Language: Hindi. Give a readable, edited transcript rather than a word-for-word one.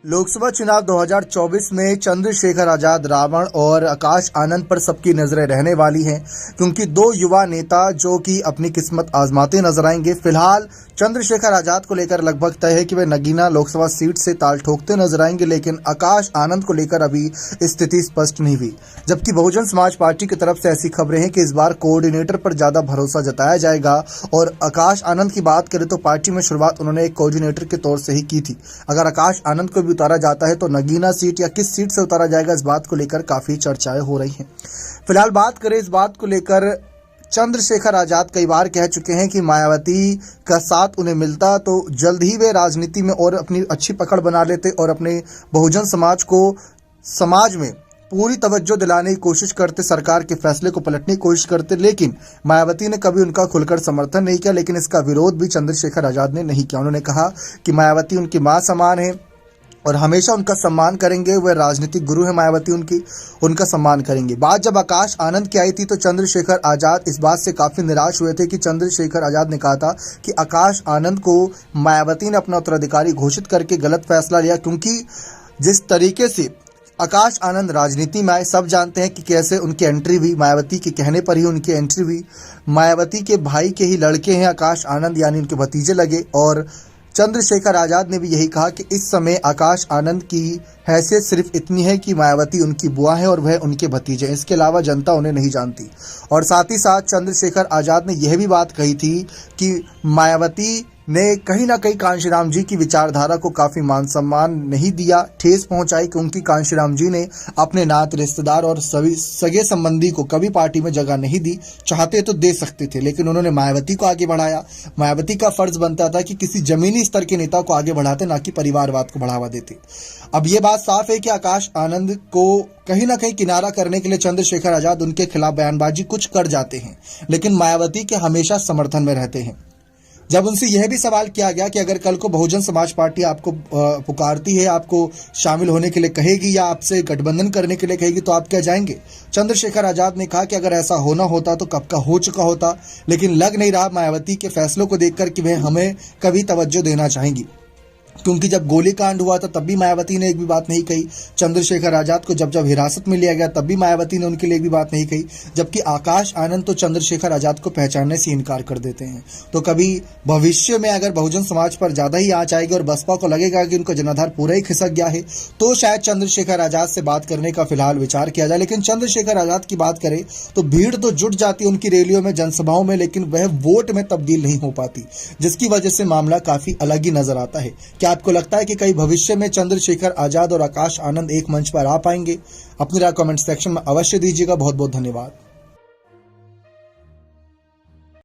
लोकसभा चुनाव 2024 में चंद्रशेखर आजाद रावण और आकाश आनंद पर सबकी नजरें रहने वाली हैं, क्योंकि दो युवा नेता जो कि अपनी किस्मत आजमाते नजर आएंगे। फिलहाल चंद्रशेखर आजाद को लेकर लगभग तय है कि वे नगीना लोकसभा सीट से ताल ठोकते नजर आएंगे, लेकिन आकाश आनंद को लेकर अभी स्थिति स्पष्ट नहीं हुई। जबकि बहुजन समाज पार्टी की तरफ से ऐसी खबरें हैं कि इस बार कोऑर्डिनेटर पर ज्यादा भरोसा जताया जाएगा। और आकाश आनंद की बात करें तो पार्टी में शुरुआत उन्होंने एक कोऑर्डिनेटर के तौर से ही की थी। अगर आकाश आनंद को भी उतारा जाता है तो नगीना सीट या किस सीट से उतारा जाएगा, इस बात को लेकर काफी चर्चाएं हो रही हैं। फिलहाल बात करें इस बात को लेकर, चंद्रशेखर आजाद कई बार कह चुके हैं कि मायावती का साथ उन्हें मिलता तो जल्द ही वे राजनीति में और अपनी अच्छी पकड़ बना लेते और अपने बहुजन समाज को समाज में पूरी तवज्जो दिलाने की कोशिश करते, सरकार के फैसले को पलटने की कोशिश करते। लेकिन मायावती ने कभी उनका खुलकर समर्थन नहीं किया, लेकिन इसका विरोध भी चंद्रशेखर आजाद ने नहीं किया। उन्होंने कहा कि मायावती उनकी मां समान है और हमेशा उनका सम्मान करेंगे। वह राजनीतिक गुरु है मायावती, उनका सम्मान करेंगे। बात जब आकाश आनंद की आई थी तो चंद्रशेखर आजाद इस बात से काफी निराश हुए थे कि चंद्रशेखर आजाद ने कहा था कि आकाश आनंद को मायावती ने अपना उत्तराधिकारी घोषित करके गलत फैसला लिया, क्योंकि जिस तरीके से आकाश आनंद राजनीति में आए, सब जानते हैं कि कैसे उनकी एंट्री हुई। मायावती के कहने पर ही उनकी एंट्री हुई। मायावती के भाई के ही लड़के हैं आकाश आनंद, यानी उनके भतीजे लगे। और चंद्रशेखर आजाद ने भी यही कहा कि इस समय आकाश आनंद की हैसियत सिर्फ इतनी है कि मायावती उनकी बुआ है और वह उनके भतीजे, इसके अलावा जनता उन्हें नहीं जानती। और साथ ही साथ चंद्रशेखर आजाद ने यह भी बात कही थी कि मायावती ने कहीं ना कहीं कांशीराम जी की विचारधारा को काफी मान सम्मान नहीं दिया, ठेस पहुंचाई, क्योंकि कांशीराम जी ने अपने नात रिश्तेदार और सभी सगे संबंधी को कभी पार्टी में जगह नहीं दी। चाहते तो दे सकते थे, लेकिन उन्होंने मायावती को आगे बढ़ाया। मायावती का फर्ज बनता था कि किसी जमीनी स्तर के नेता को आगे बढ़ाते, ना कि परिवारवाद को बढ़ावा देते। अब ये बात साफ है कि आकाश आनंद को कहीं ना कहीं किनारा करने के लिए चंद्रशेखर आजाद उनके खिलाफ बयानबाजी कुछ कर जाते हैं, लेकिन मायावती के हमेशा समर्थन में रहते हैं। जब उनसे यह भी सवाल किया गया कि अगर कल को बहुजन समाज पार्टी आपको पुकारती है, आपको शामिल होने के लिए कहेगी या आपसे गठबंधन करने के लिए कहेगी, तो आप क्या जाएंगे? चंद्रशेखर आजाद ने कहा कि अगर ऐसा होना होता तो कब का हो चुका होता, लेकिन लग नहीं रहा मायावती के फैसलों को देखकर कि वह हमें कभी तवज्जो देना चाहेंगी, क्योंकि जब गोलीकांड हुआ था तब भी मायावती ने एक भी बात नहीं कही। चंद्रशेखर आजाद को जब हिरासत में लिया गया तब भी मायावती ने उनके लिए एक भी बात नहीं कही। जबकि आकाश आनंद तो चंद्रशेखर आजाद को पहचानने से इनकार कर देते हैं। तो कभी भविष्य में अगर बहुजन समाज पर ज्यादा ही आंच आएगी और बसपा को लगेगा कि उनका जनाधार पूरा ही खिसक गया है, तो शायद चंद्रशेखर आजाद से बात करने का फिलहाल विचार किया जाए। लेकिन चंद्रशेखर आजाद की बात करें तो भीड़ तो जुट जाती है उनकी रैलियों में, जनसभाओं में, लेकिन वह वोट में तब्दील नहीं हो पाती, जिसकी वजह से मामला काफी अलग ही नजर आता है। क्या आपको लगता है कि कई भविष्य में चंद्रशेखर आजाद और आकाश आनंद एक मंच पर आ पाएंगे? अपनी राय कमेंट सेक्शन में अवश्य दीजिएगा। बहुत बहुत धन्यवाद।